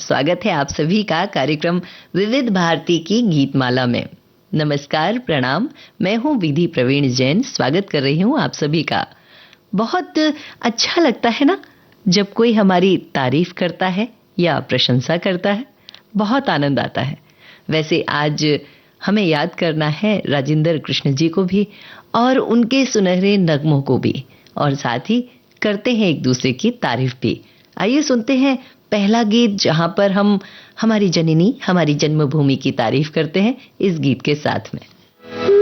स्वागत है आप सभी का कार्यक्रम विविध भारती की गीतमाला में। नमस्कार, प्रणाम। मैं हूं विधि प्रवीण जैन, स्वागत कर रही हूं आप सभी का। बहुत अच्छा लगता है ना जब कोई हमारी तारीफ करता है या प्रशंसा करता है, बहुत आनंद आता है। वैसे आज हमें याद करना है राजेंद्र कृष्ण जी को भी और उनके सुनहरे नगमों को भी, और साथ ही करते हैं एक दूसरे की तारीफ भी। आइए सुनते हैं पहला गीत जहां पर हम हमारी जननी, हमारी जन्मभूमि की तारीफ करते हैं इस गीत के साथ में।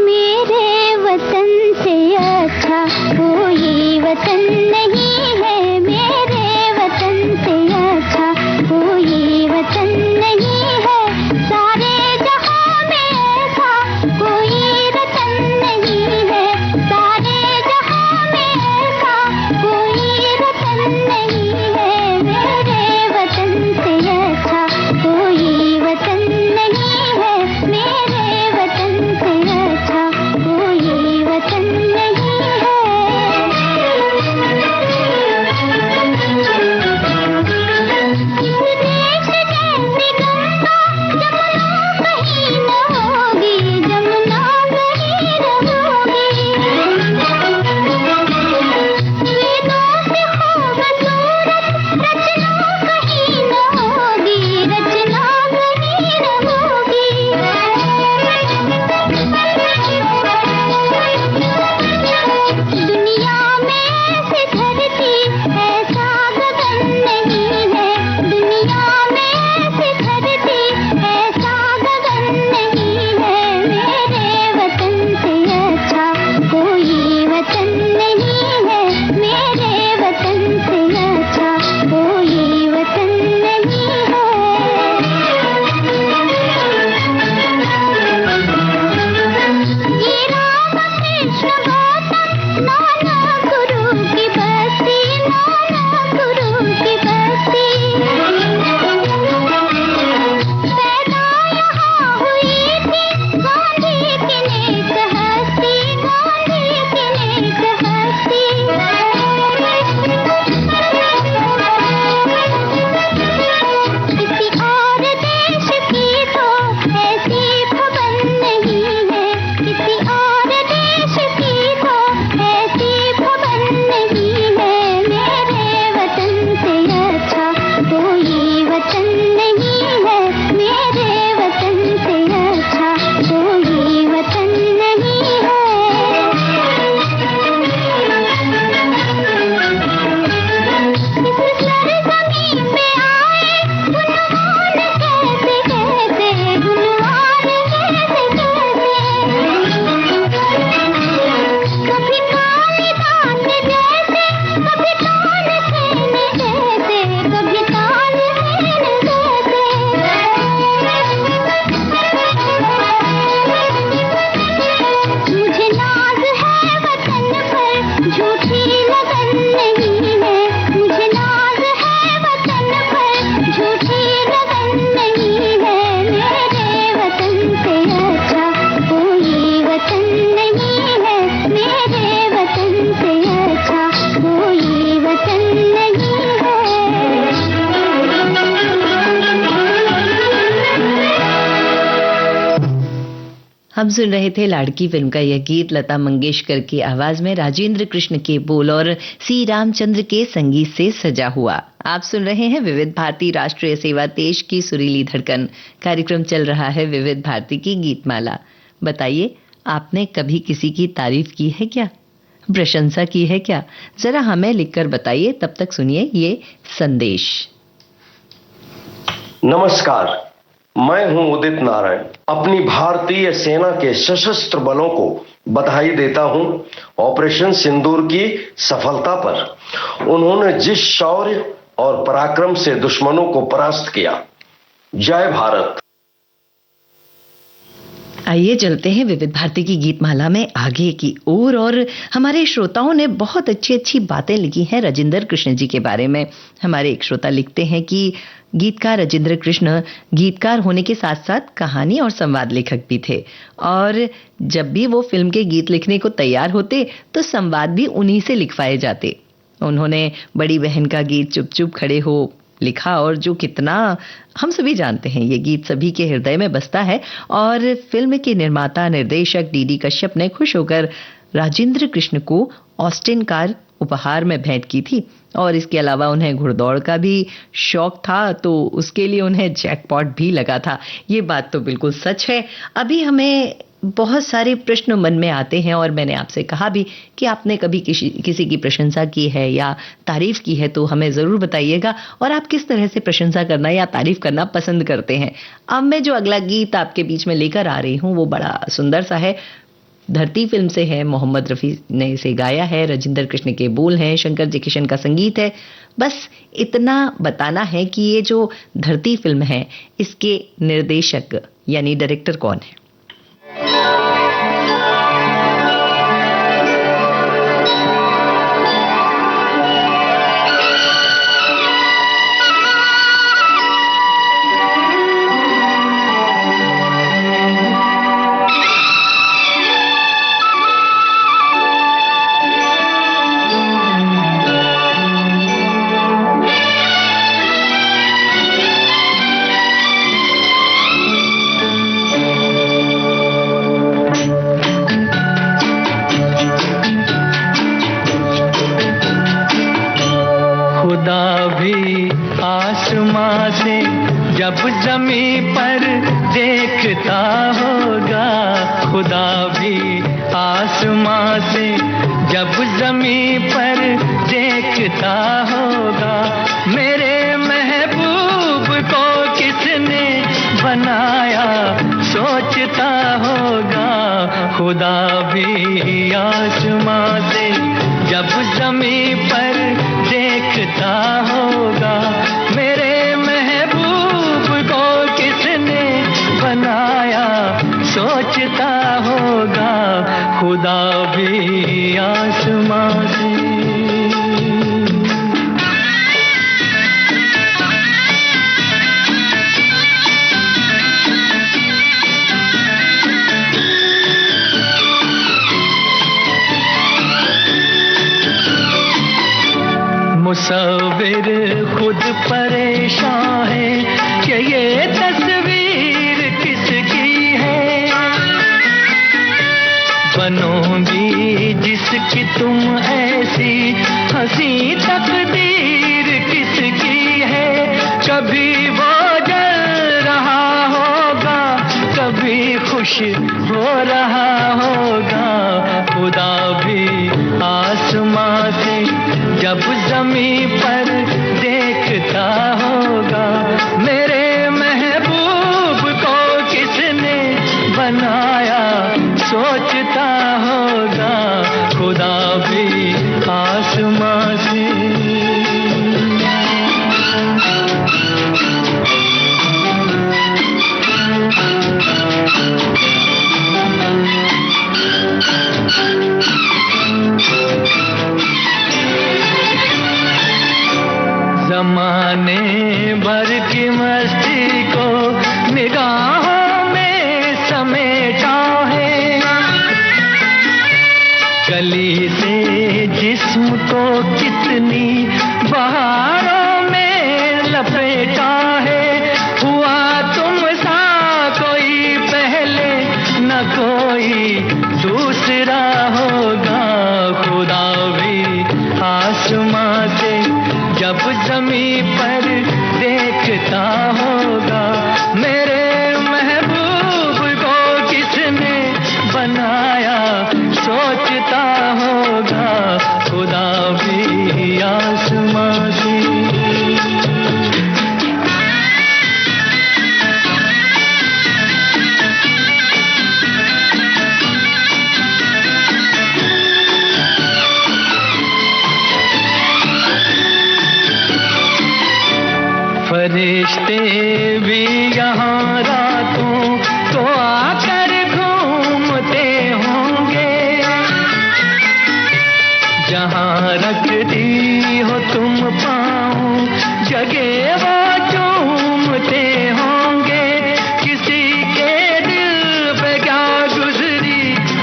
मेरे वतन से अच्छा कोई वतन नहीं है, मेरे वतन से अच्छा कोई वतन नहीं है, सारे जहां में ऐसा कोई रतन नहीं है, सारे जहां में ऐसा कोई रतन नहीं है, मेरे वतन से अच्छा कोई वतन नहीं है, मेरे वतन से अच्छा कोई वतन नहीं है। हम सुन रहे थे लाड़की फिल्म का यह गीत, लता मंगेशकर की आवाज में राजेंद्र कृष्ण के बोल और सी रामचंद्र के संगीत से सजा हुआ। आप सुन रहे हैं विविध भारती राष्ट्रीय सेवा, देश की सुरीली धड़कन। कार्यक्रम चल रहा है विविध भारती की गीतमाला। बताइए, आपने कभी किसी की तारीफ की है क्या, प्रशंसा की है क्या? जरा हमें लिखकर बताइए। तब तक सुनिए ये संदेश। नमस्कार, मैं हूं उदित नारायण। अपनी भारतीय सेना के सशस्त्र बलों को बधाई देता हूं ऑपरेशन सिंदूर की सफलता पर। उन्होंने जिस शौर्य और पराक्रम से दुश्मनों को परास्त किया। जय भारत। आइए चलते हैं विविध भारती की गीतमाला में आगे की ओर, और हमारे श्रोताओं ने बहुत अच्छी अच्छी बातें लिखी हैं राजेंद्र कृष्ण जी के बारे में। हमारे एक श्रोता लिखते हैं कि गीतकार राजेंद्र कृष्ण गीतकार होने के साथ साथ कहानी और संवाद लेखक भी थे, और जब भी वो फिल्म के गीत लिखने को तैयार होते तो संवाद भी उन्हीं से लिखवाए जाते। उन्होंने बड़ी बहन का गीत चुप चुप खड़े हो, लिखा और जो कितना हम सभी जानते हैं, ये गीत सभी के हृदय में बसता है। और फिल्म के निर्माता निर्देशक डी.डी. कश्यप ने खुश होकर राजेंद्र कृष्ण को ऑस्टिन कार उपहार में भेंट की थी। और इसके अलावा उन्हें घुड़दौड़ का भी शौक था, तो उसके लिए उन्हें जैकपॉट भी लगा था। ये बात तो बिल्कुल सच है। अभी हमें बहुत सारे प्रश्न मन में आते हैं और मैंने आपसे कहा भी कि आपने कभी किसी की प्रशंसा की है या तारीफ की है तो हमें ज़रूर बताइएगा, और आप किस तरह से प्रशंसा करना या तारीफ करना पसंद करते हैं। अब मैं जो अगला गीत आपके बीच में लेकर आ रही हूँ वो बड़ा सुंदर सा है। धरती फिल्म से है, मोहम्मद रफ़ी ने इसे गाया है, राजेंद्र कृष्ण के बोल हैं, शंकर जयकिशन का संगीत है। बस इतना बताना है कि ये जो धरती फिल्म है इसके निर्देशक यानी डायरेक्टर कौन है। जब ज़मीं पर देखता होगा, खुदा भी आसमां से जब ज़मीं पर देखता होगा, मेरे महबूब को किसने बनाया सोचता होगा। खुदा भी आसमां से जब ज़मीं पर देखता होगा, मेरे बनाया सोचता होगा। खुदा भी आसमां से मुसव्विर खुद परेशान है कि ये तस्वीर किसकी है, बनोगी जिसकी तुम ऐसी हंसी तकदीर किसकी है। कभी वो जल रहा होगा, कभी खुश हो रहा होगा। खुदा भी आसमां से जब ज़मीं पर देखता होगा, मेरे महबूब को किसने बनाया सोचता होगा। खुदा भी आसमां से ज़माने भर की मस्ती को निगाहों में समेटा है, गली से जिस्म को कितनी बहारों में लपेटा है। हुआ तुम सा कोई पहले न कोई दूसरा होगा। खुदा भी आसमां से जब ज़मीं पर देखता होगा, मेरे महबूब को किसने बनाया सोचता होगा। खुदा भी आसमां से फरिश्ते भी यहाँ रातों को आकर घूमते होंगे, जहाँ रखती हो तुम पाँव जगह वो चूमते होंगे। किसी के दिल पे क्या गुजरी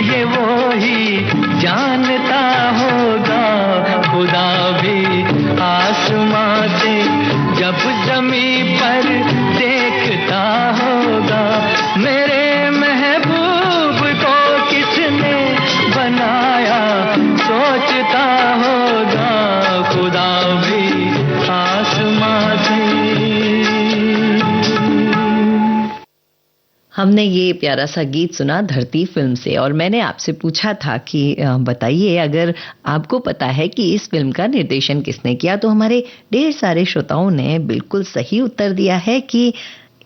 ये वो ही जानता होगा। खुदा भी आसमां से जब हमने ये प्यारा सा गीत सुना धरती फिल्म से, और मैंने आपसे पूछा था कि बताइए अगर आपको पता है कि इस फिल्म का निर्देशन किसने किया, तो हमारे ढेर सारे श्रोताओं ने बिल्कुल सही उत्तर दिया है कि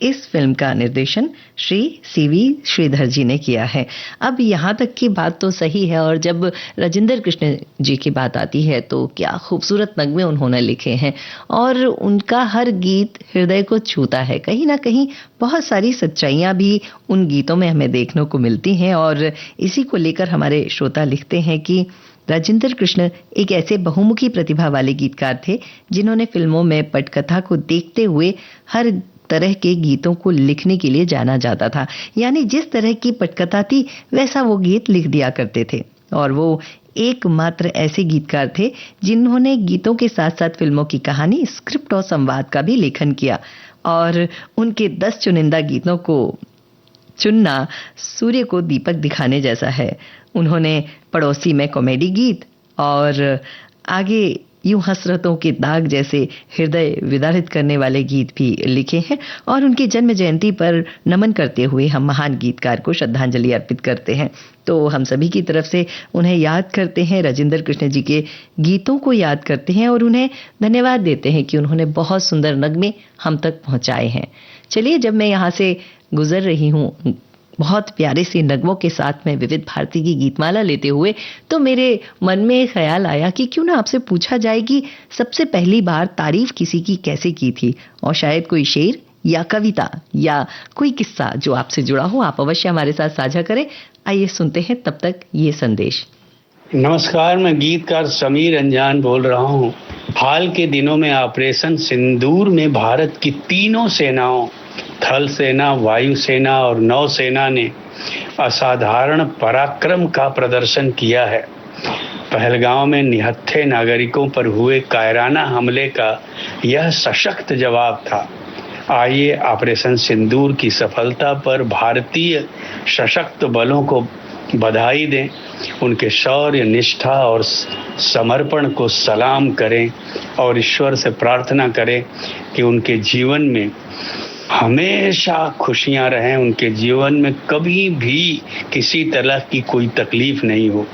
इस फिल्म का निर्देशन श्री सीवी श्रीधर जी ने किया है। अब यहाँ तक की बात तो सही है, और जब राजेंद्र कृष्ण जी की बात आती है तो क्या खूबसूरत नगमे उन्होंने लिखे हैं, और उनका हर गीत हृदय को छूता है। कहीं ना कहीं बहुत सारी सच्चाइयाँ भी उन गीतों में हमें देखने को मिलती हैं, और इसी को लेकर हमारे श्रोता लिखते हैं कि राजेंद्र कृष्ण एक ऐसे बहुमुखी प्रतिभा वाले गीतकार थे जिन्होंने फिल्मों में पटकथा को देखते हुए हर तरह के गीतों को लिखने के लिए जाना जाता था। यानी जिस तरह की पटकथा थी वैसा वो गीत लिख दिया करते थे, और वो एकमात्र ऐसे गीतकार थे जिन्होंने गीतों के साथ साथ फिल्मों की कहानी, स्क्रिप्ट और संवाद का भी लेखन किया। और उनके 10 चुनिंदा गीतों को चुनना सूर्य को दीपक दिखाने जैसा है। उन्होंने पड़ोसी में कॉमेडी गीत और आगे यूं हसरतों के दाग जैसे हृदय विदारित करने वाले गीत भी लिखे हैं, और उनकी जन्म जयंती पर नमन करते हुए हम महान गीतकार को श्रद्धांजलि अर्पित करते हैं। तो हम सभी की तरफ से उन्हें याद करते हैं, राजेंद्र कृष्ण जी के गीतों को याद करते हैं और उन्हें धन्यवाद देते हैं कि उन्होंने बहुत सुंदर नगमे हम तक पहुंचाए हैं। चलिए, जब मैं यहाँ से गुजर रही हूँ बहुत प्यारे से नगमों के साथ में विविध भारती की गीतमाला लेते हुए, तो मेरे मन में एक ख्याल आया कि क्यों ना आपसे पूछा जाए कि सबसे पहली बार तारीफ किसी की कैसे की थी, और शायद कोई शेर या कविता या कोई किस्सा जो आपसे जुड़ा हो, आप अवश्य हमारे साथ साझा करें। आइए सुनते हैं तब तक ये संदेश। नमस्कार, मैं गीतकार समीर अंजान बोल रहा हूँ। हाल के दिनों में ऑपरेशन सिंदूर में भारत की तीनों सेनाओं, थल सेना, वायु सेना और नौसेना ने असाधारण पराक्रम का प्रदर्शन किया है। पहलगांव में निहत्थे नागरिकों पर हुए कायराना हमले का यह सशक्त जवाब था। आइए ऑपरेशन सिंदूर की सफलता पर भारतीय सशक्त बलों को बधाई दें, उनके शौर्य, निष्ठा और समर्पण को सलाम करें और ईश्वर से प्रार्थना करें कि उनके जीवन में हमेशा खुशियां रहें, उनके जीवन में कभी भी किसी तरह की कोई तकलीफ नहीं हो।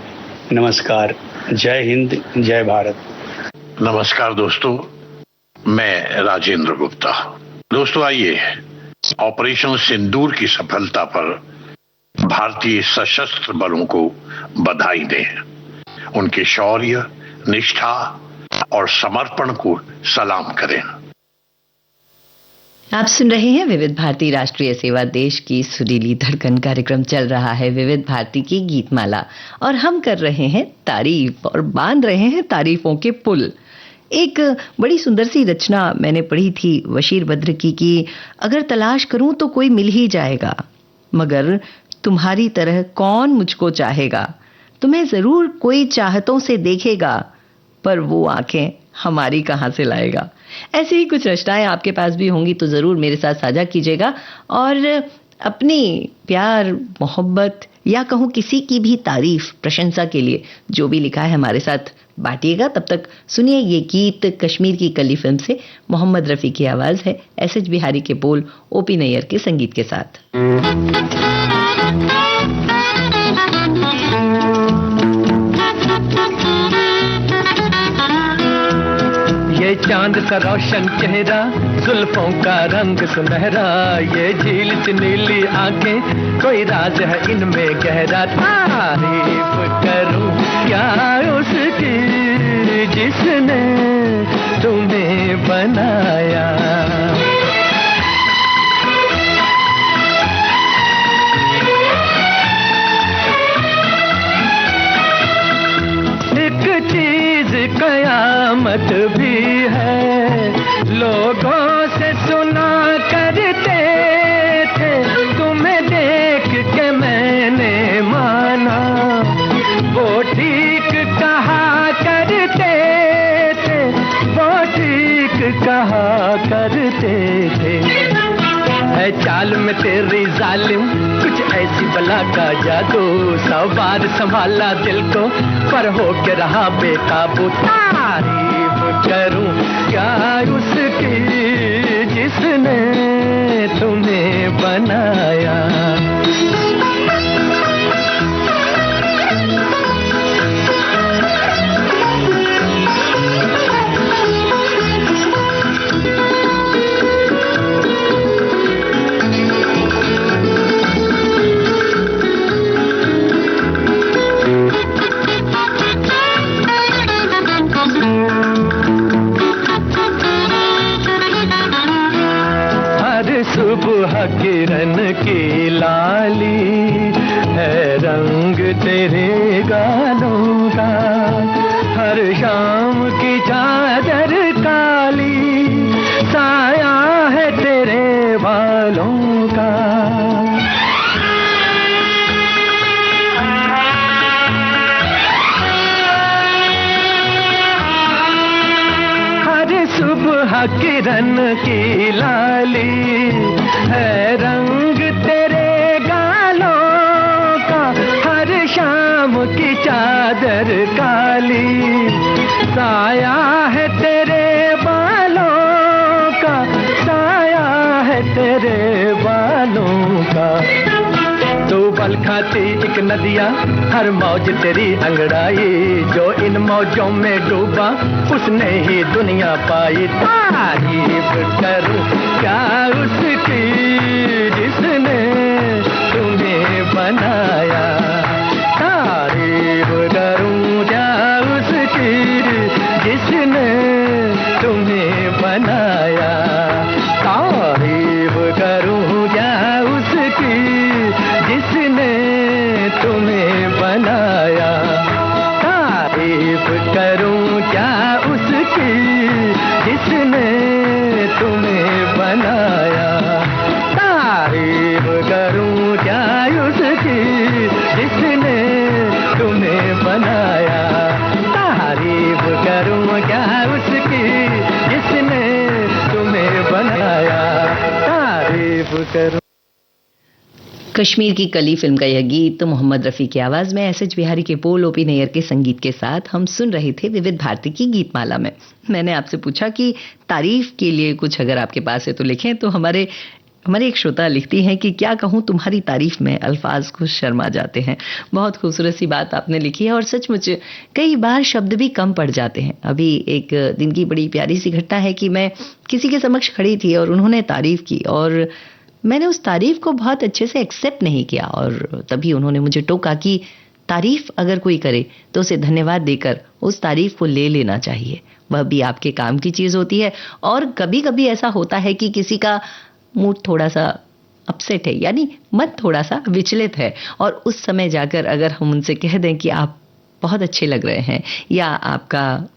नमस्कार, जय हिंद, जय भारत। नमस्कार दोस्तों, मैं राजेंद्र गुप्ता। दोस्तों, आइए ऑपरेशन सिंदूर की सफलता पर भारतीय सशस्त्र बलों को बधाई दें, उनके शौर्य, निष्ठा और समर्पण को सलाम करें। आप सुन रहे हैं विविध भारती राष्ट्रीय सेवा देश की सुरीली धड़कन। कार्यक्रम चल रहा है विविध भारती की गीतमाला, और हम कर रहे हैं तारीफ और बांध रहे हैं तारीफों के पुल। एक बड़ी सुंदर सी रचना मैंने पढ़ी थी बशीर बद्र की कि अगर तलाश करूं तो कोई मिल ही जाएगा, मगर तुम्हारी तरह कौन मुझको चाहेगा। तुम्हें जरूर कोई चाहतों से देखेगा, पर वो आंखें हमारी कहां से लाएगा। ऐसी ही कुछ रचनाएं आपके पास भी होंगी तो जरूर मेरे साथ साझा कीजिएगा, और अपनी प्यार, मोहब्बत या कहूँ किसी की भी तारीफ, प्रशंसा के लिए जो भी लिखा है हमारे साथ बांटिएगा। तब तक सुनिए ये गीत कश्मीर की कली फिल्म से। मोहम्मद रफी की आवाज है, एस.एच. बिहारी के बोल, ओ.पी. नैयर के संगीत के साथ। ये चांद सा रोशन चेहरा, जुल्फों का रंग सुनहरा, ये झील सी नीली आंखें, कोई राज है इनमें गहरा। तारीफ करूं क्या उसकी जिसने तुम्हें बनाया। एक चीज कयामत भी है, लोगों से सुना करते थे, तुम्हें देख के मैंने माना, वो ठीक कहा करते थे, वो ठीक कहा करते थे। है चाल में तेरी जालिम कुछ ऐसी बला का जादू, 100 बार संभाला दिल को पर हो के रहा बेकाबू। तारीफ करूं क्या उसकी जिसने तुम्हें बनाया। सुबह किरण की लाली है रंग तेरे गालों का, हर शाम की चादर काली साया है तेरे बालों का। हर सुबह किरण की लाली है रंग तेरे गालों का, हर शाम की चादर काली साया है तेरे बालों का, साया है तेरे बालों का। तू बल खाती एक नदिया हर मौज तेरी अंगड़ाई, जो इन मौजों में डूबा उसने ही दुनिया पाई। तारीफ करूं क्या उसकी जिसने तुम्हें बनाया, तारीफ करूं क्या उसकी जिसने तुम्हें बनाया, तारीफ करूं क्या उसकी जिसने तुम्हें बनाया, तारीफ करूं क्या उसकी जिसने तुम्हें बनाया, तारीफ करूं क्या उसकी जिसने तुम्हें बनाया, तारीफ करूं क्या उसकी जिसने तुम्हें बनाया, तारीफ करूं। कश्मीर की कली फिल्म का यह गीत तो मोहम्मद रफ़ी की आवाज़ में एस.एच. बिहारी के बोल, ओ.पी. नैयर के संगीत के साथ हम सुन रहे थे विविध भारती की गीतमाला में। मैंने आपसे पूछा कि तारीफ के लिए कुछ अगर आपके पास है तो लिखें, तो हमारे एक श्रोता लिखती हैं कि क्या कहूँ तुम्हारी तारीफ में अल्फाज को शर्मा जाते हैं। बहुत खूबसूरत सी बात आपने लिखी है और सचमुच कई बार शब्द भी कम पड़ जाते हैं। अभी एक दिन की बड़ी प्यारी सी घटना है कि मैं किसी के समक्ष खड़ी थी और उन्होंने तारीफ की और मैंने उस तारीफ को बहुत अच्छे से एक्सेप्ट नहीं किया और तभी उन्होंने मुझे टोका कि तारीफ अगर कोई करे तो उसे धन्यवाद देकर उस तारीफ को ले लेना चाहिए, वह भी आपके काम की चीज़ होती है। और कभी कभी ऐसा होता है कि किसी का मूड थोड़ा सा अपसेट है, यानी मन थोड़ा सा विचलित है, और उस समय जाकर अगर हम उनसे कह दें कि आप बहुत अच्छे लग रहे हैं या आपका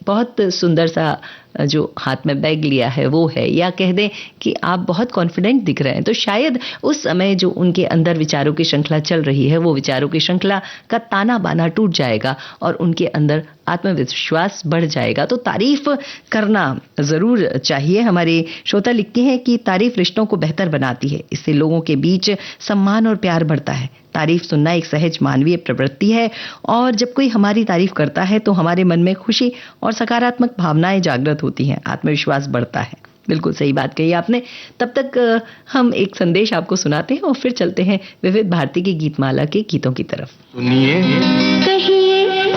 बहुत सुंदर सा जो हाथ में बैग लिया है वो है, या कह दें कि आप बहुत कॉन्फिडेंट दिख रहे हैं, तो शायद उस समय जो उनके अंदर विचारों की श्रृंखला चल रही है वो विचारों की श्रृंखला का ताना बाना टूट जाएगा और उनके अंदर आत्मविश्वास बढ़ जाएगा। तो तारीफ करना ज़रूर चाहिए। हमारे श्रोता लिखते हैं कि तारीफ रिश्तों को बेहतर बनाती है, इससे लोगों के बीच सम्मान और प्यार बढ़ता है। तारीफ सुनना एक सहज मानवीय प्रवृत्ति है और जब कोई हमारी तारीफ करता है तो हमारे मन में खुशी और सकारात्मक भावनाएं जागृत होती हैं, आत्मविश्वास बढ़ता है। बिल्कुल सही बात कही आपने। तब तक हम एक संदेश आपको सुनाते हैं और फिर चलते हैं विविध भारती की गीतमाला के गीतों की तरफ।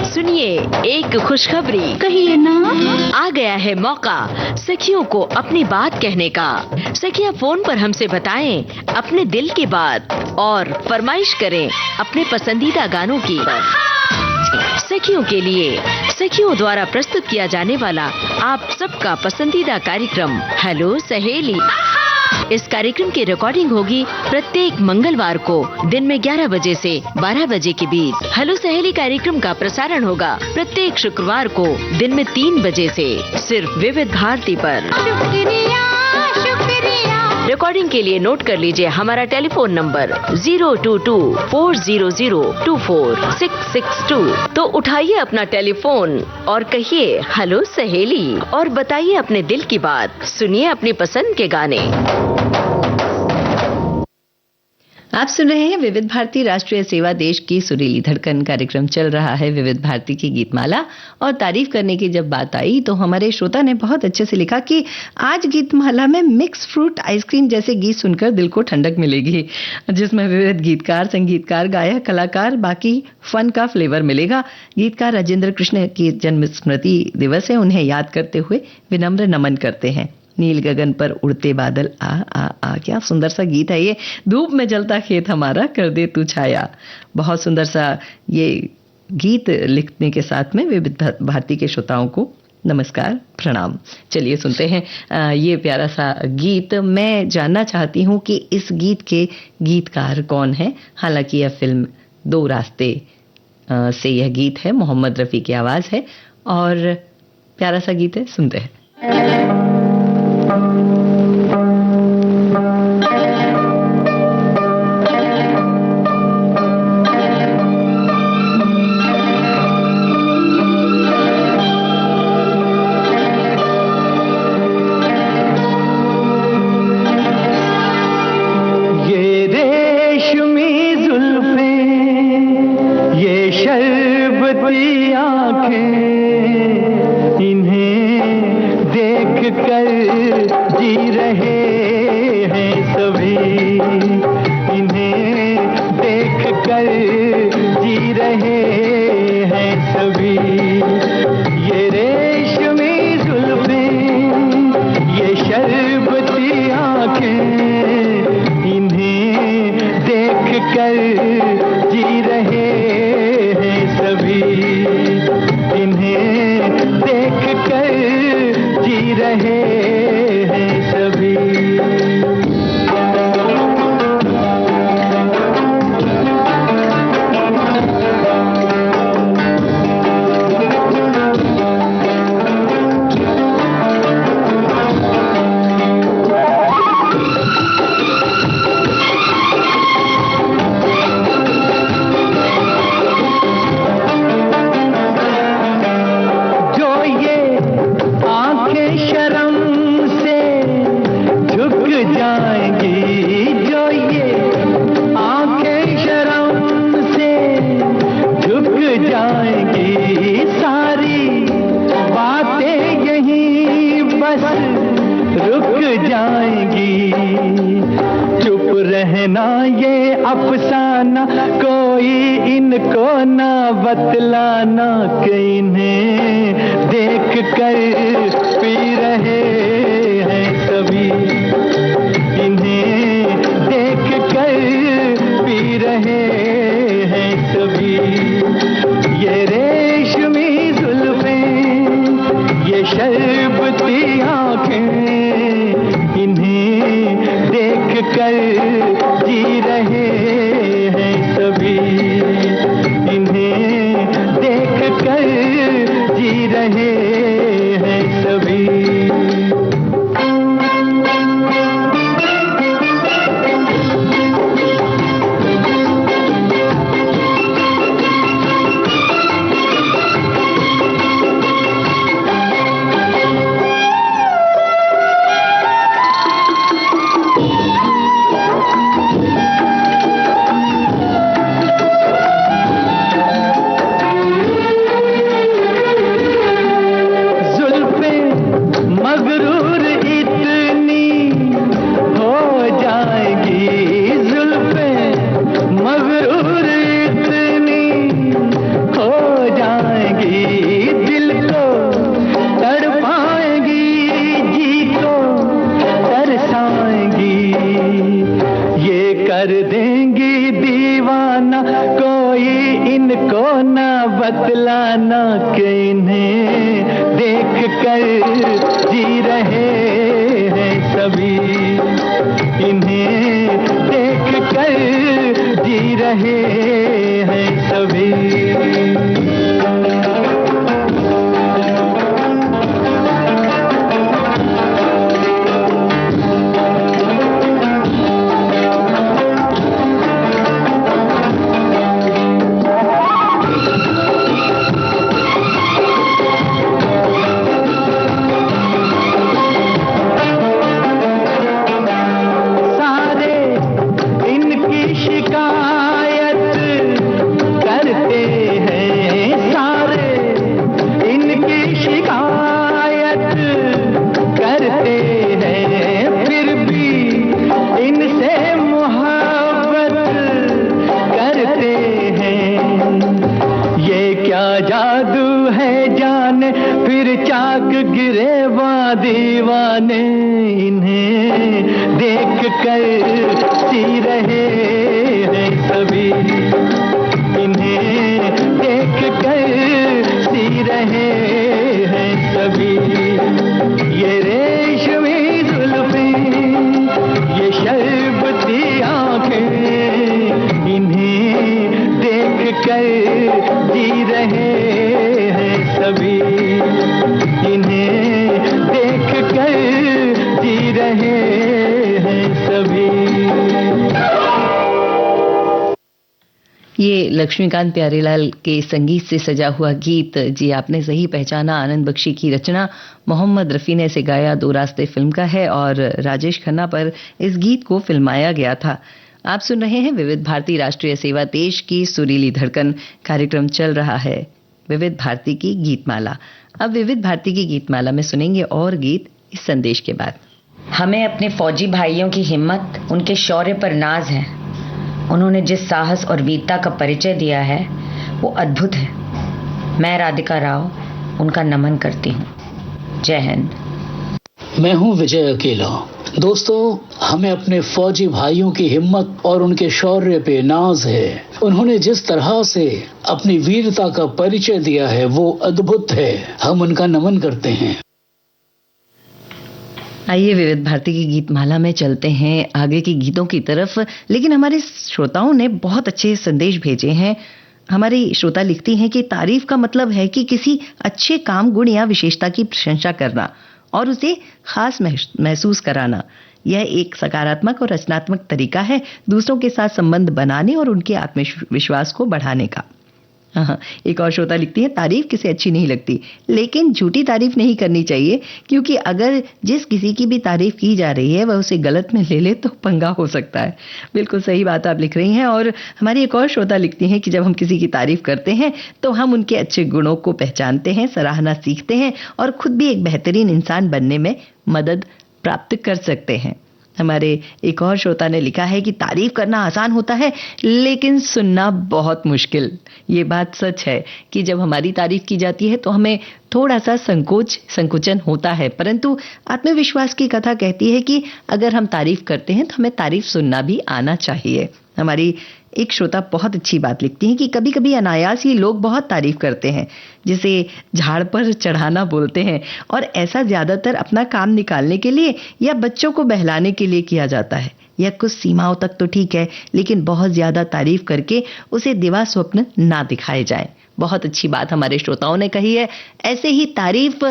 सुनिए एक खुशखबरी, कहिए ना। आ गया है मौका सखियों को अपनी बात कहने का। सखियां फोन पर हमसे बताएं अपने दिल की बात और फरमाइश करें अपने पसंदीदा गानों की। सखियों के लिए सखियों द्वारा प्रस्तुत किया जाने वाला आप सबका पसंदीदा कार्यक्रम हेलो सहेली। इस कार्यक्रम की रिकॉर्डिंग होगी प्रत्येक मंगलवार को दिन में 11 बजे से 12 बजे के बीच। हेलो सहेली कार्यक्रम का प्रसारण होगा प्रत्येक शुक्रवार को दिन में 3 बजे से सिर्फ विविध भारती पर। शुक्रिया शुक्रिया। रिकॉर्डिंग के लिए नोट कर लीजिए हमारा टेलीफोन नंबर 022-400-24662। तो उठाइए अपना टेलीफोन और कहिए हेलो सहेली और बताइए अपने दिल की बात। सुनिए अपनी पसंद के गाने। आप सुन रहे हैं विविध भारती राष्ट्रीय सेवा, देश की सुरीली धड़कन। कार्यक्रम चल रहा है विविध भारती की गीतमाला और तारीफ करने की जब बात आई तो हमारे श्रोता ने बहुत अच्छे से लिखा कि आज गीतमाला में मिक्स फ्रूट आइसक्रीम जैसे गीत सुनकर दिल को ठंडक मिलेगी, जिसमें विविध गीतकार, संगीतकार, गायक, कलाकार, बाकी फन का फ्लेवर मिलेगा। गीतकार राजेंद्र कृष्ण की जन्म स्मृति दिवस है, उन्हें याद करते हुए विनम्र नमन करते हैं। नील गगन पर उड़ते बादल आ आ आ, क्या सुंदर सा गीत है ये। धूप में जलता खेत हमारा कर दे तू छाया। बहुत सुंदर सा ये गीत लिखने के साथ में विविध भारती के श्रोताओं को नमस्कार, प्रणाम। चलिए सुनते हैं ये प्यारा सा गीत। मैं जानना चाहती हूँ कि इस गीत के गीतकार कौन है। हालांकि यह फिल्म दो रास्ते से यह गीत है, मोहम्मद रफ़ी की आवाज़ है और प्यारा सा गीत है, सुनते हैं। दीवाने इन्हें देख कर सी रहे हैं सभी, इन्हें देख कर सी रहे हैं सभी। ये लक्ष्मीकांत प्यारेलाल के संगीत से सजा हुआ गीत, जी आपने सही पहचाना, आनंद बख्शी की रचना, मोहम्मद रफ़ी ने इसे गाया, दो रास्ते फिल्म का है और राजेश खन्ना पर इस गीत को फिल्माया गया था। आप सुन रहे हैं विविध भारती राष्ट्रीय सेवा, देश की सुरीली धड़कन। कार्यक्रम चल रहा है विविध भारती की गीतमाला। अब विविध भारती की गीतमाला में सुनेंगे और गीत इस संदेश के बाद। हमें अपने फौजी भाइयों की हिम्मत, उनके शौर्य पर नाज है। उन्होंने जिस साहस और वीरता का परिचय दिया है वो अद्भुत है। मैं राधिका राव उनका नमन करती हूँ। जय हिंद। मैं हूँ विजय अकेला। दोस्तों, हमें अपने फौजी भाइयों की हिम्मत और उनके शौर्य पे नाज है। उन्होंने जिस तरह से अपनी वीरता का परिचय दिया है वो अद्भुत है। हम उनका नमन करते हैं। आइए विविध भारती की गीतमाला में चलते हैं आगे की गीतों की तरफ। लेकिन हमारे श्रोताओं ने बहुत अच्छे संदेश भेजे हैं। हमारी श्रोता लिखती हैं कि तारीफ का मतलब है कि किसी अच्छे काम, गुण या विशेषता की प्रशंसा करना और उसे खास महसूस कराना। यह एक सकारात्मक और रचनात्मक तरीका है दूसरों के साथ संबंध बनाने और उनके आत्मविश्वास को बढ़ाने का। हाँ, एक और श्रोता लिखती है, तारीफ किसे अच्छी नहीं लगती, लेकिन झूठी तारीफ नहीं करनी चाहिए, क्योंकि अगर जिस किसी की भी तारीफ की जा रही है वह उसे गलत में ले ले तो पंगा हो सकता है। बिल्कुल सही बात आप लिख रही हैं। और हमारी एक और श्रोता लिखती हैं कि जब हम किसी की तारीफ करते हैं तो हम उनके अच्छे गुणों को पहचानते हैं, सराहना सीखते हैं और खुद भी एक बेहतरीन इंसान बनने में मदद प्राप्त कर सकते हैं। हमारे एक और श्रोता ने लिखा है कि तारीफ करना आसान होता है लेकिन सुनना बहुत मुश्किल। ये बात सच है कि जब हमारी तारीफ की जाती है तो हमें थोड़ा सा संकोचन होता है, परंतु आत्मविश्वास की कथा कहती है कि अगर हम तारीफ करते हैं तो हमें तारीफ सुनना भी आना चाहिए। हमारी एक श्रोता बहुत अच्छी बात लिखती हैं कि कभी कभी अनायास ही लोग बहुत तारीफ करते हैं, जिसे झाड़ पर चढ़ाना बोलते हैं, और ऐसा ज्यादातर अपना काम निकालने के लिए या बच्चों को बहलाने के लिए किया जाता है। यह कुछ सीमाओं तक तो ठीक है, लेकिन बहुत ज्यादा तारीफ करके उसे दिवा स्वप्न ना दिखाए जाए। बहुत अच्छी बात हमारे श्रोताओं ने कही है। ऐसे ही तारीफ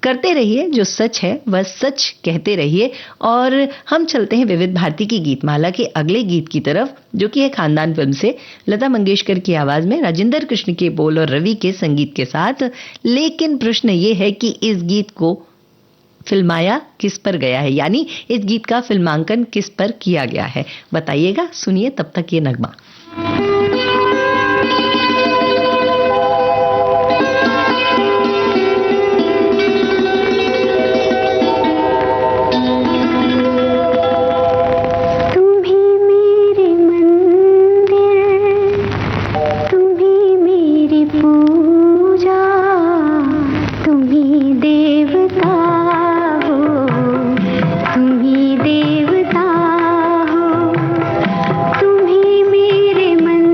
करते रहिए, जो सच है वह सच कहते रहिए। और हम चलते हैं विविध भारती की गीतमाला के अगले गीत की तरफ, जो कि है खानदान फिल्म से, लता मंगेशकर की आवाज में, राजेंद्र कृष्ण के बोल और रवि के संगीत के साथ। लेकिन प्रश्न ये है कि इस गीत को फिल्माया किस पर गया है, यानी इस गीत का फिल्मांकन किस पर किया गया है, बताइएगा। सुनिए तब तक ये नगमा। तुम्ही मेरे मन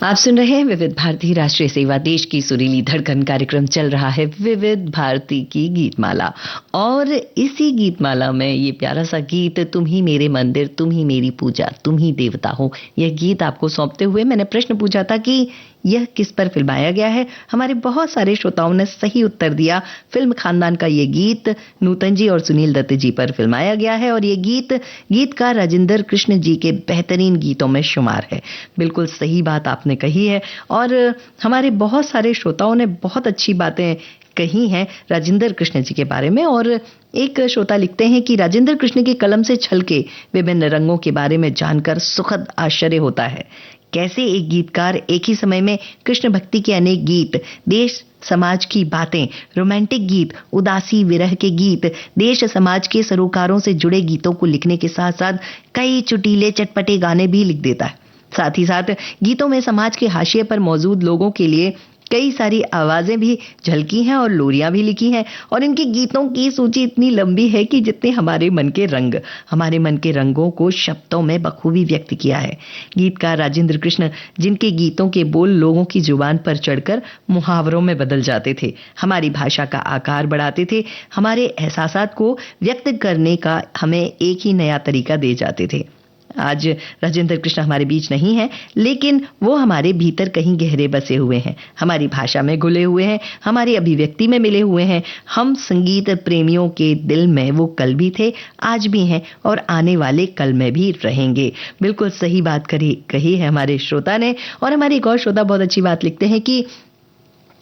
आप सुन रहे हैं विविध भारती राष्ट्रीय सेवा, देश की सुरीली धड़कन। कार्यक्रम चल रहा है विविध भारती की गीतमाला, और इसी गीतमाला में ये प्यारा सा गीत तुम ही मेरे मंदिर, तुम ही मेरी पूजा, तुम ही देवता हो, यह गीत आपको सौंपते हुए मैंने प्रश्न पूछा था कि यह किस पर फिल्माया गया है। हमारे बहुत सारे श्रोताओं ने सही उत्तर दिया। फिल्म खानदान का ये गीत नूतन जी और सुनील दत्त जी पर फिल्माया गया है, और ये गीत गीतकार राजेंद्र कृष्ण जी के बेहतरीन गीतों में शुमार है। बिल्कुल सही बात आपने कही है, और हमारे बहुत सारे श्रोताओं ने बहुत अच्छी बातें कही हैं राजेंद्र कृष्ण जी के बारे में। और एक श्रोता लिखते हैं कि राजेंद्र कृष्ण की कलम से छलके विभिन्न रंगों के बारे में जानकर सुखद आश्चर्य होता है। कैसे एक गीतकार एक ही समय में कृष्ण भक्ति के अनेक गीत, देश समाज की बातें, रोमांटिक गीत, उदासी विरह के गीत, देश समाज के सरोकारों से जुड़े गीतों को लिखने के साथ साथ कई चुटीले चटपटे गाने भी लिख देता है। साथ ही साथ गीतों में समाज के हाशिए पर मौजूद लोगों के लिए कई सारी आवाजें भी झलकी हैं और लोरियां भी लिखी हैं, और इनके गीतों की सूची इतनी लंबी है कि जितने हमारे मन के रंगों को शब्दों में बखूबी व्यक्त किया है। गीतकार राजेंद्र कृष्ण, जिनके गीतों के बोल लोगों की जुबान पर चढ़कर मुहावरों में बदल जाते थे, हमारी भाषा का आकार बढ़ाते थे, हमारे एहसासात को व्यक्त करने का हमें एक ही नया तरीका दे जाते थे। आज राजेंद्र कृष्ण हमारे बीच नहीं है, लेकिन वो हमारे भीतर कहीं गहरे बसे हुए हैं, हमारी भाषा में घुले हुए हैं, हमारी अभिव्यक्ति में मिले हुए हैं। हम संगीत प्रेमियों के दिल में वो कल भी थे, आज भी हैं, और आने वाले कल में भी रहेंगे। बिल्कुल सही बात कही है हमारे श्रोता ने। और हमारे एक और श्रोता बहुत अच्छी बात लिखते हैं कि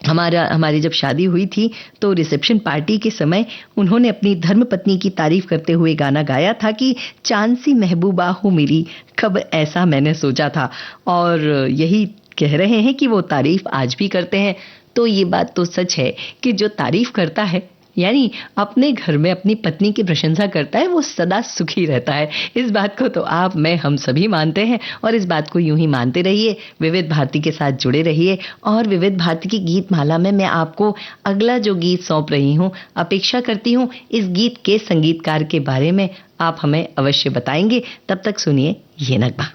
हमारी जब शादी हुई थी तो रिसेप्शन पार्टी के समय उन्होंने अपनी धर्मपत्नी की तारीफ करते हुए गाना गाया था कि चांद सी महबूबा हो मेरी, कब ऐसा मैंने सोचा था। और यही कह रहे हैं कि वो तारीफ आज भी करते हैं। तो ये बात तो सच है कि जो तारीफ करता है, यानी अपने घर में अपनी पत्नी की प्रशंसा करता है, वो सदा सुखी रहता है। इस बात को तो आप, मैं, हम सभी मानते हैं, और इस बात को यूं ही मानते रहिए। विविध भारती के साथ जुड़े रहिए। और विविध भारती की गीत माला में मैं आपको अगला जो गीत सौंप रही हूं, अपेक्षा करती हूं इस गीत के संगीतकार के बारे में आप हमें अवश्य बताएंगे। तब तक सुनिए ये नगमा।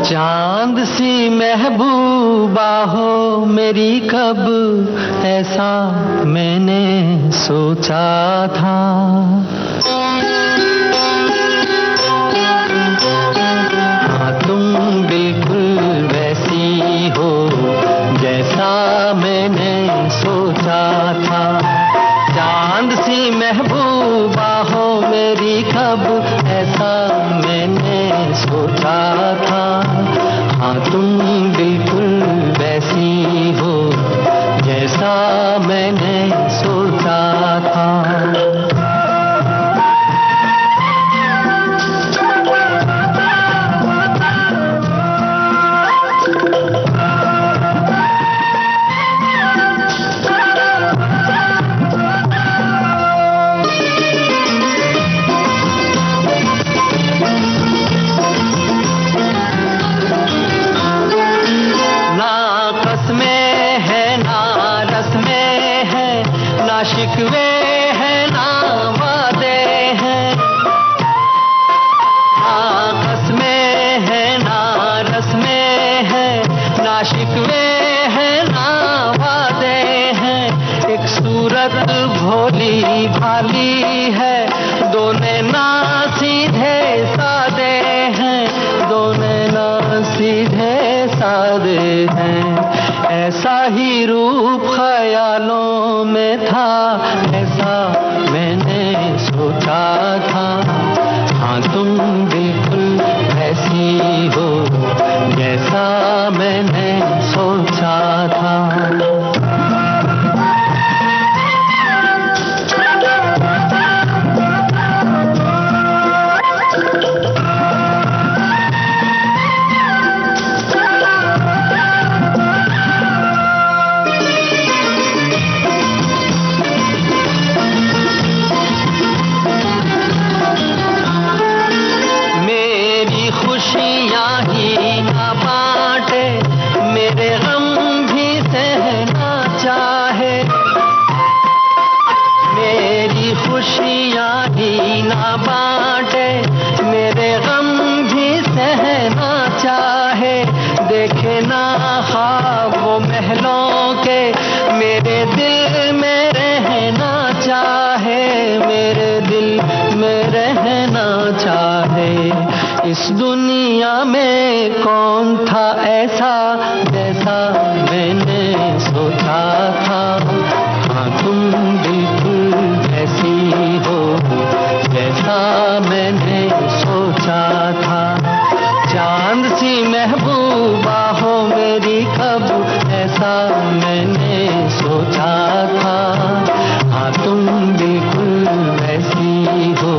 चांद सी महबूबा हो मेरी, कब ऐसा मैंने सोचा था। हाँ, तुम बिल्कुल वैसी हो जैसा मैंने सोचा था। चांद सी महबूबा हो मेरी, कब ऐसा मैंने सोचा था। हाँ, तुम बिल्कुल वैसी हो जैसा मैंने सोचा था। चाहे। इस दुनिया में कौन था ऐसा जैसा मैंने सोचा था। हाँ तुम बिल्कुल जैसी हो जैसा मैंने सोचा था। चांद सी महबूबा हो मेरी कब ऐसा मैंने सोचा था। हाँ तुम बिल्कुल वैसी हो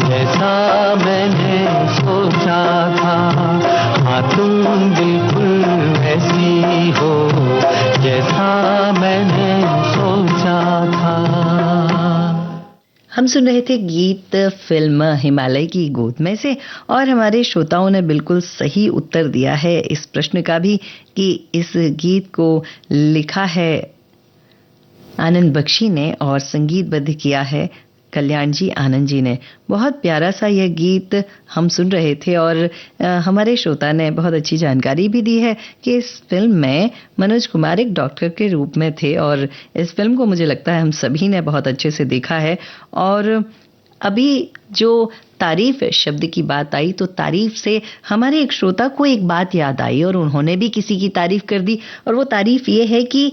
जैसा मैंने सोचा था। हाँ तुम बिल्कुल वैसी हो जैसा मैंने सोचा था। हम सुन रहे थे गीत फिल्म हिमालय की गोद में से, और हमारे श्रोताओं ने बिल्कुल सही उत्तर दिया है इस प्रश्न का भी कि इस गीत को लिखा है आनंद बख्शी ने और संगीतबद्ध किया है कल्याण जी आनंद जी ने। बहुत प्यारा सा यह गीत हम सुन रहे थे, और हमारे श्रोता ने बहुत अच्छी जानकारी भी दी है कि इस फिल्म में मनोज कुमार एक डॉक्टर के रूप में थे, और इस फिल्म को मुझे लगता है हम सभी ने बहुत अच्छे से देखा है। और अभी जो तारीफ शब्द की बात आई तो तारीफ से हमारे एक श्रोता को एक बात याद आई, और उन्होंने भी किसी की तारीफ कर दी, और वो तारीफ ये है कि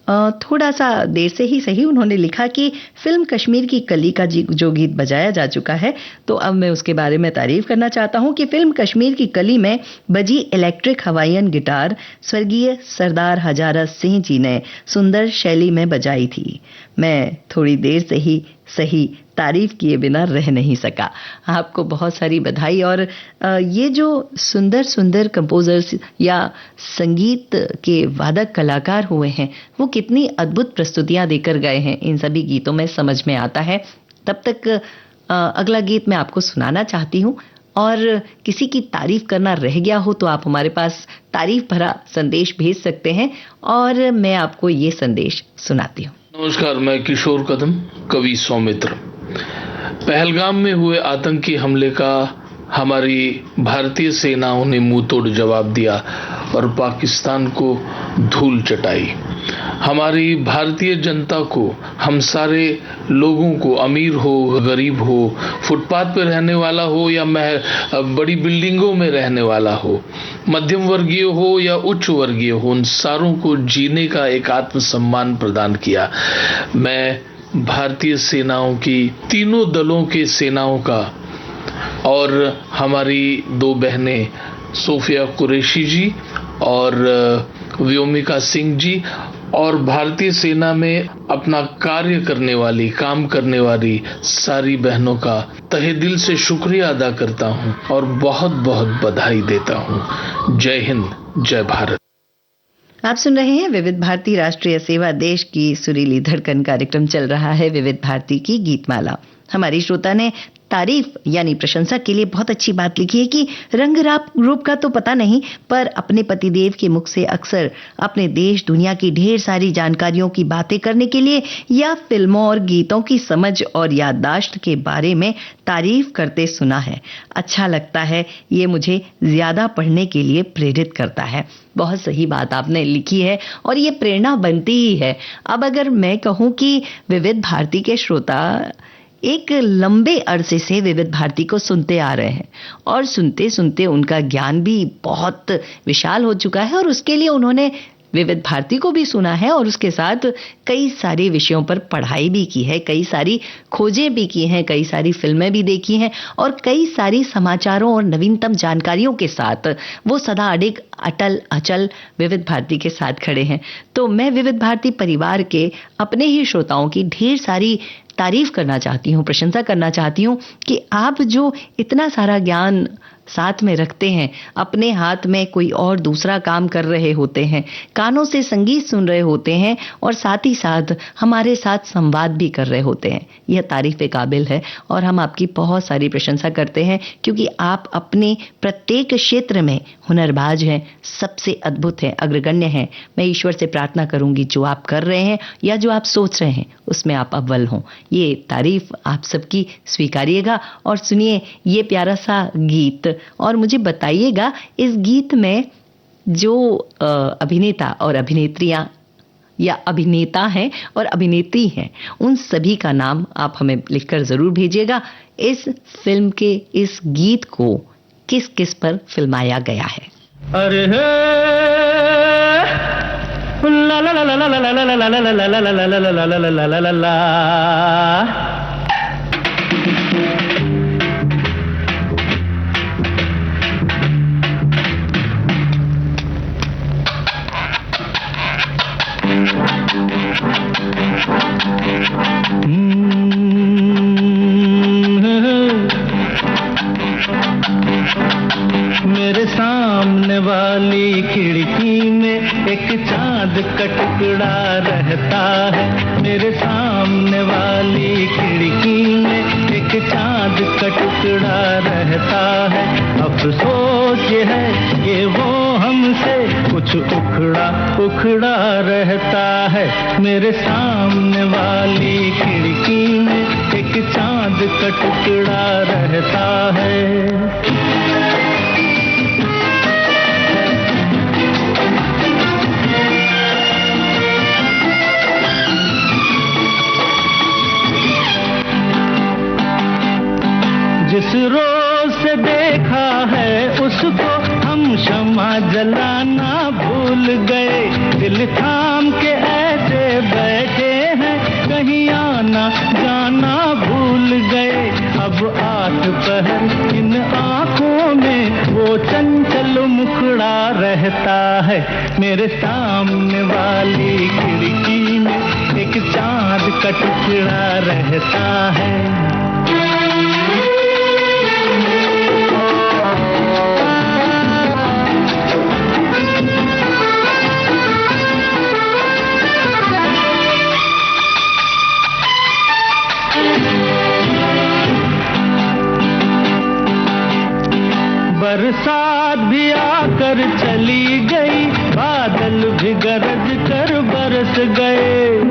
थोड़ा सा देर से ही सही उन्होंने लिखा कि फिल्म कश्मीर की कली का जो गीत बजाया जा चुका है, तो अब मैं उसके बारे में तारीफ करना चाहता हूं कि फिल्म कश्मीर की कली में बजी इलेक्ट्रिक हवाईयन गिटार स्वर्गीय सरदार हजारा सिंह जी ने सुंदर शैली में बजाई थी। मैं थोड़ी देर से ही सही तारीफ किए बिना रह नहीं सका। आपको बहुत सारी बधाई। और ये जो सुंदर सुंदर कंपोजर्स या संगीत के वादक कलाकार हुए हैं वो कितनी अद्भुत प्रस्तुतियां देकर गए हैं इन सभी गीतों में, समझ में आता है। तब तक अगला गीत मैं आपको सुनाना चाहती हूँ, और किसी की तारीफ करना रह गया हो तो आप हमारे पास तारीफ भरा संदेश भेज सकते हैं, और मैं आपको ये संदेश सुनाती हूँ। नमस्कार, मैं किशोर कदम, कवि सौमित्र। पहलगाम में हुए आतंकी हमले का हमारी भारतीय सेनाओं ने मुंह तोड़ जवाब दिया और पाकिस्तान को धूल चटाई। हमारी भारतीय जनता को, हम सारे लोगों को, अमीर हो गरीब हो, फुटपाथ पे रहने वाला हो या बड़ी बिल्डिंगों में रहने वाला हो, मध्यम वर्गीय हो या उच्च वर्गीय हो, उन सारों को जीने का एक आत्मसम्मान प्रदान किया। मैं भारतीय सेनाओं की, तीनों दलों के सेनाओं का, और हमारी दो बहनें सोफिया कुरैशी जी और व्योमिका सिंह जी, और भारतीय सेना में अपना कार्य करने वाली, काम करने वाली सारी बहनों का तहे दिल से शुक्रिया अदा करता हूं और बहुत बहुत बधाई देता हूं। जय हिंद, जय भारत। आप सुन रहे हैं विविध भारती राष्ट्रीय सेवा, देश की सुरीली धड़कन कार्यक्रम चल रहा है विविध भारती की गीतमाला। हमारी श्रोता ने तारीफ यानी प्रशंसा के लिए बहुत अच्छी बात लिखी है कि रंग रूप का तो पता नहीं, पर अपने पतिदेव के मुख से अक्सर अपने देश दुनिया की ढेर सारी जानकारियों की बातें करने के लिए या फिल्मों और गीतों की समझ और याददाश्त के बारे में तारीफ करते सुना है। अच्छा लगता है, ये मुझे ज्यादा पढ़ने के लिए प्रेरित करता है। बहुत सही बात आपने लिखी है और ये प्रेरणा बनती ही है। अब अगर मैं कहूँ कि विविध भारती के श्रोता एक लंबे अरसे से विविध भारती को सुनते आ रहे हैं और सुनते सुनते उनका ज्ञान भी बहुत विशाल हो चुका है, और उसके लिए उन्होंने विविध भारती को भी सुना है और उसके साथ कई सारे विषयों पर पढ़ाई भी की है, कई सारी खोजें भी की हैं, कई सारी फिल्में भी देखी हैं, और कई सारी समाचारों और नवीनतम जानकारियों के साथ वो सदा अडिग अटल अचल विविध भारती के साथ खड़े हैं। तो मैं विविध भारती परिवार के अपने ही श्रोताओं की ढेर सारी तारीफ करना चाहती हूँ, प्रशंसा करना चाहती हूँ कि आप जो इतना सारा ज्ञान साथ में रखते हैं, अपने हाथ में कोई और दूसरा काम कर रहे होते हैं, कानों से संगीत सुन रहे होते हैं और साथ ही साथ हमारे साथ संवाद भी कर रहे होते हैं, यह तारीफ के काबिल है और हम आपकी बहुत सारी प्रशंसा करते हैं क्योंकि आप अपने प्रत्येक क्षेत्र में हुनरबाज हैं, सबसे अद्भुत हैं, अग्रगण्य हैं। मैं ईश्वर से प्रार्थना करूंगी जो आप कर रहे हैं या जो आप सोच रहे हैं उसमें आप अव्वल हों। ये तारीफ आप सबकी स्वीकारिएगा और सुनिए ये प्यारा सा गीत, और मुझे बताइएगा इस गीत में जो अभिनेता और अभिनेत्रियां या अभिनेता हैं और अभिनेत्री हैं, उन सभी का नाम आप हमें लिखकर जरूर भेजिएगा। इस फिल्म के इस गीत को किस किस पर फिल्माया गया है? अरे ला ला ला ला ला ला ला ला ला ला ला ला ला ला ला ला। मेरे सामने वाली खिड़की में एक चांद का टुकड़ा रहता है। मेरे सामने वाली खिड़की में एक चांद का टुकड़ा रहता है। अफसोस ये है कि वो हमसे कुछ उखड़ा उखड़ा रहता है। मेरे सामने वाली खिड़की में एक चांद का टुकड़ा रहता है। जिस रोज से देखा है उसको हम शम्मा जलाना भूल गए। दिल थाम के ऐसे बैठे हैं, कहीं आना जाना भूल गए। अब आठ पहर इन आँखों में वो चंचल मुखड़ा रहता है। मेरे सामने वाली खिड़की में एक चांद का टुकड़ा रहता है। बरसात भी आकर चली गई, बादल भी गरज कर बरस गए।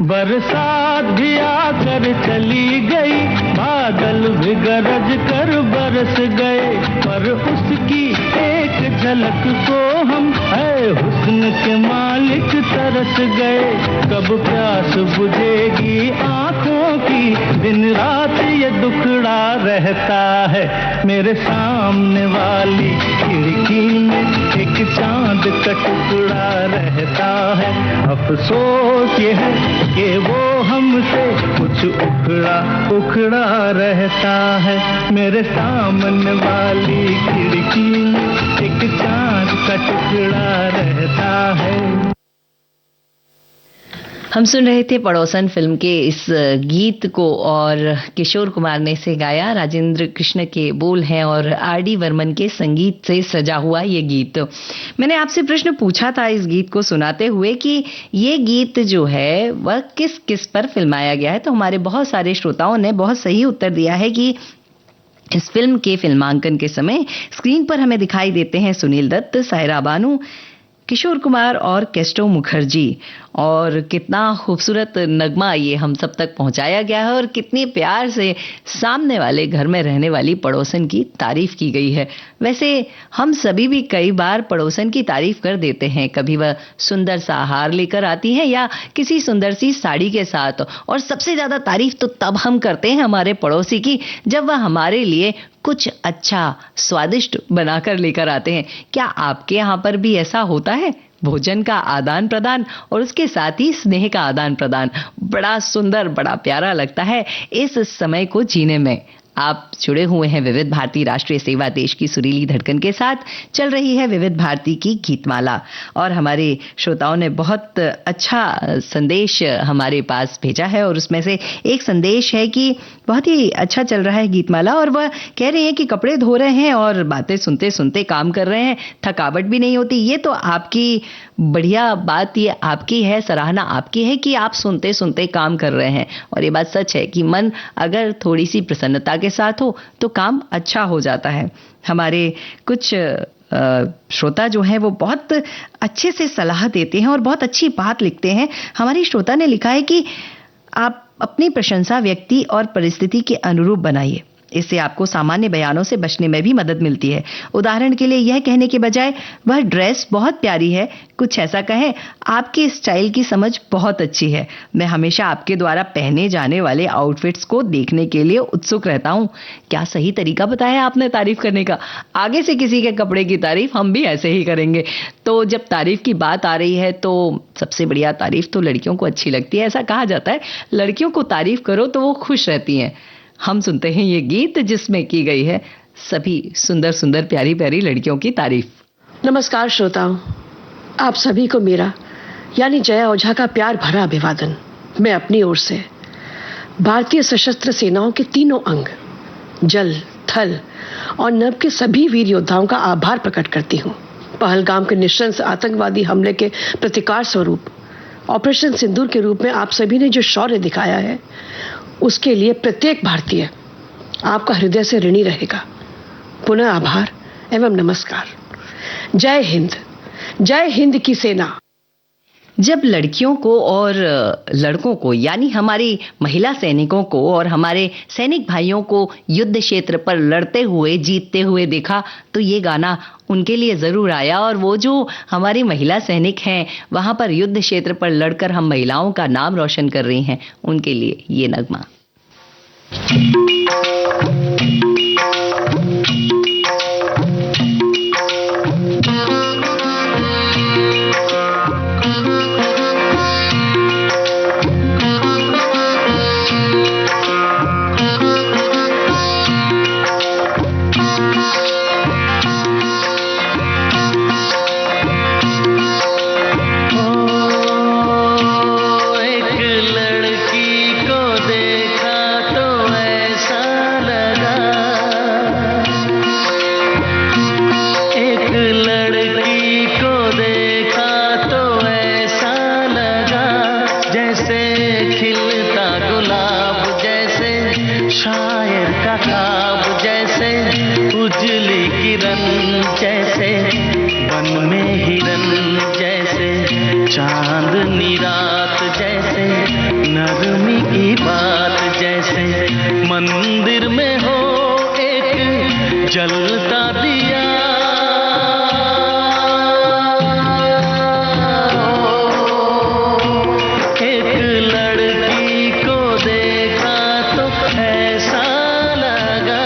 बरसात भी आकर चली गई, बादल भी गरज कर बरस गए। पर उसकी एक झलक को हम है हुस्न के मालिक तरस गए। कब प्यास बुझेगी आँखों की, दिन रात ये दुखड़ा रहता है। मेरे सामने वाली खिड़की में एक चांद का टुकड़ा रहता है। अफसोस ये है कि वो हमसे कुछ उखड़ा उखड़ा रहता है। मेरे सामने वाली खिड़की में एक चांद का टुकड़ा रहता है। हम सुन रहे थे पड़ोसन फिल्म के इस गीत को और किशोर कुमार ने इसे गाया। राजेंद्र कृष्ण के बोल हैं और आर.डी. बर्मन के संगीत से सजा हुआ ये गीत। मैंने आपसे प्रश्न पूछा था इस गीत को सुनाते हुए कि ये गीत जो है वह किस किस पर फिल्माया गया है, तो हमारे बहुत सारे श्रोताओं ने बहुत सही उत्तर दिया है कि इस फिल्म के फिल्मांकन के समय स्क्रीन पर हमें दिखाई देते हैं सुनील दत्त, सायरा बानू, किशोर कुमार और केस्टो मुखर्जी। और कितना खूबसूरत नगमा ये हम सब तक पहुंचाया गया है और कितने प्यार से सामने वाले घर में रहने वाली पड़ोसन की तारीफ की गई है। वैसे हम सभी भी कई बार पड़ोसन की तारीफ कर देते हैं, कभी वह सुंदर सा हार लेकर आती है या किसी सुंदर सी साड़ी के साथ, और सबसे ज्यादा तारीफ तो तब हम करते हैं हमारे पड़ोसी की जब वह हमारे लिए कुछ अच्छा स्वादिष्ट बनाकर लेकर आते हैं। क्या आपके यहाँ पर भी ऐसा होता है? भोजन का आदान प्रदान और उसके साथ ही स्नेह का आदान प्रदान बड़ा सुंदर, बड़ा प्यारा लगता है इस समय को जीने में। आप जुड़े हुए हैं विविध भारती राष्ट्रीय सेवा देश की सुरीली धड़कन के साथ। चल रही है विविध भारती की गीतमाला और हमारे श्रोताओं ने बहुत अच्छा संदेश हमारे पास भेजा है और उसमें से एक संदेश है कि बहुत ही अच्छा चल रहा है गीतमाला और वह कह रहे हैं कि कपड़े धो रहे हैं और बातें सुनते सुनते काम कर रहे हैं, थकावट भी नहीं होती। ये तो आपकी बढ़िया बात, ये आपकी है, सराहना आपकी है कि आप सुनते सुनते काम कर रहे हैं। और ये बात सच है कि मन अगर थोड़ी सी प्रसन्नता के साथ हो तो काम अच्छा हो जाता है। हमारे कुछ श्रोता जो हैं वो बहुत अच्छे से सलाह देते हैं और बहुत अच्छी बात लिखते हैं। हमारी श्रोता ने लिखा है कि आप अपनी प्रशंसा व्यक्ति और परिस्थिति के अनुरूप बनाइए। इससे आपको सामान्य बयानों से बचने में भी मदद मिलती है। उदाहरण के लिए यह कहने के बजाय वह ड्रेस बहुत प्यारी है, कुछ ऐसा कहें, आपके स्टाइल की समझ बहुत अच्छी है। मैं हमेशा आपके द्वारा पहने जाने वाले आउटफिट्स को देखने के लिए उत्सुक रहता हूं। क्या सही तरीका बताया आपने तारीफ करने का। आगे से किसी के कपड़े की तारीफ हम भी ऐसे ही करेंगे। तो जब तारीफ की बात आ रही है तो सबसे बढ़िया तारीफ तो लड़कियों को अच्छी लगती है। ऐसा कहा जाता है लड़कियों को तारीफ करो तो वो खुश रहती हैं। हम सुनते हैं ये गीत जिसमें की गई है सभी सुंदर सुंदर प्यारी प्यारी लड़कियों की तारीफ। नमस्कार श्रोताओं, आप सभी को मेरा यानी जया ओझा का प्यार भरा अभिवादन। मैं अपनी ओर से भारतीय सशस्त्र सेनाओं के तीनों अंग जल, थल और नभ के सभी वीर योद्धाओं का आभार प्रकट करती हूँ। पहलगाम के नृशंस आतंकवादी हमले के प्रतिकार स्वरूप ऑपरेशन सिंदूर के रूप में आप सभी ने जो शौर्य दिखाया है उसके लिए प्रत्येक भारतीय आपका हृदय से ऋणी रहेगा। पुनः आभार एवं नमस्कार। जय हिंद की सेना। जब लड़कियों को और लड़कों को यानी हमारी महिला सैनिकों को और हमारे सैनिक भाइयों को युद्ध क्षेत्र पर लड़ते हुए जीतते हुए देखा तो ये गाना उनके लिए जरूर आया। और वो जो हमारी महिला सैनिक हैं वहां पर युद्ध क्षेत्र पर लड़कर हम महिलाओं का नाम रोशन कर रही हैं, उनके लिए ये नगमा। चांदनी रात जैसे नरमी की बात जैसे मंदिर में हो एक जलता दिया। एक लड़की को देखा तो ऐसा लगा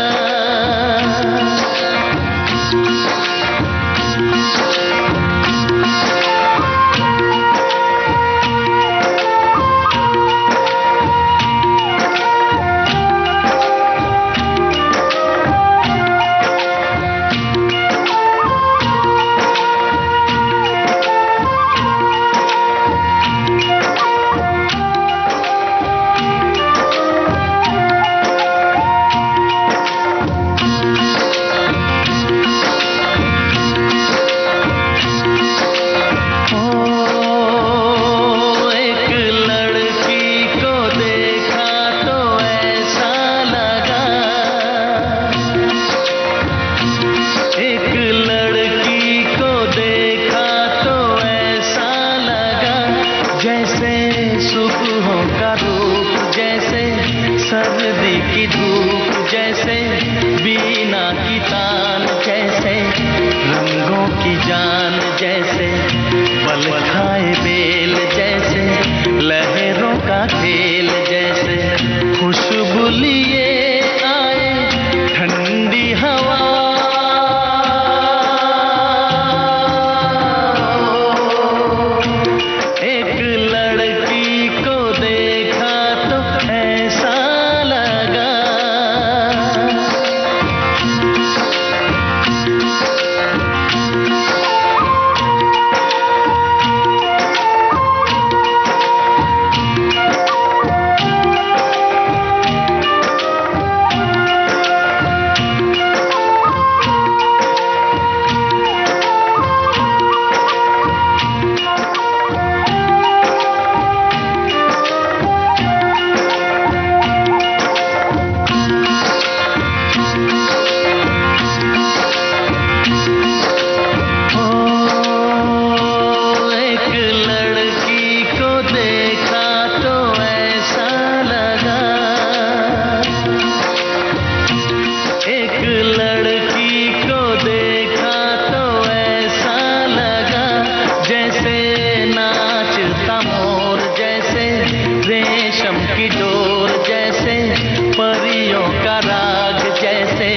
राग जैसे,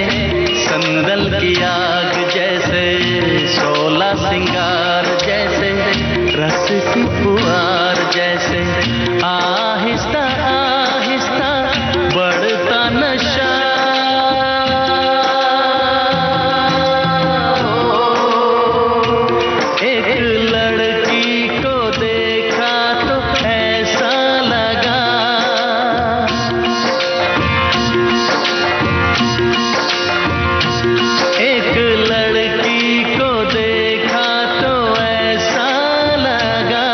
संदल की आग जैसे, 16 सिंगार जैसे, रस की फुहार जैसे, आहिस्ता आहिस्ता बढ़ता नशा। एक लड़की को देखा तो ऐसा लगा, एक लड़की को देखा तो ऐसा लगा।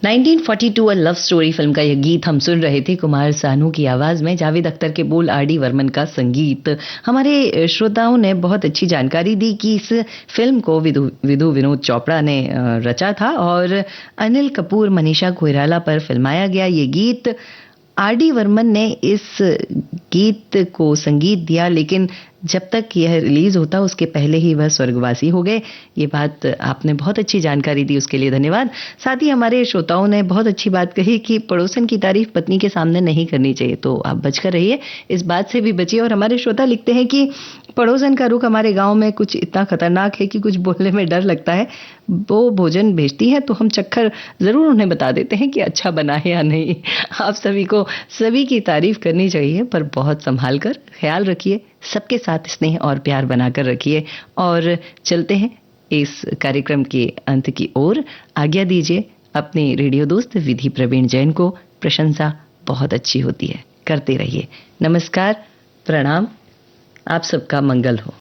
1942 अ लव स्टोरी फिल्म का यह गीत हम सुन रहे थे कुमार सानू की आवाज में, जावेद अख्तर के बोल, आर डी वर्मन का संगीत। हमारे श्रोताओं ने बहुत अच्छी जानकारी दी कि इस फिल्म को विधु विनोद चोपड़ा ने रचा था और अनिल कपूर मनीषा कोइराला पर फिल्माया गया। ये गीत आर डी वर्मन ने इस गीत को संगीत दिया, लेकिन जब तक यह रिलीज होता उसके पहले ही वह स्वर्गवासी हो गए। ये बात आपने बहुत अच्छी जानकारी दी, उसके लिए धन्यवाद। साथ ही हमारे श्रोताओं ने बहुत अच्छी बात कही कि पड़ोसन की तारीफ पत्नी के सामने नहीं करनी चाहिए, तो आप बचकर रहिए, इस बात से भी बचिए। और हमारे श्रोता लिखते हैं कि पड़ोसन का रुख हमारे गांव में कुछ इतना खतरनाक है कि कुछ बोलने में डर लगता है। वो भोजन भेजती है तो हम चक्कर जरूर उन्हें बता देते हैं कि अच्छा बना है या नहीं। आप सभी को सभी की तारीफ करनी चाहिए, पर बहुत संभाल कर, ख्याल रखिए, सबके साथ स्नेह और प्यार बनाकर रखिए। और चलते हैं इस कार्यक्रम के अंत की ओर। आज्ञा दीजिए अपने रेडियो दोस्त विधि प्रवीण जैन को। प्रशंसा बहुत अच्छी होती है, करते रहिए। नमस्कार, प्रणाम, आप सबका मंगल हो।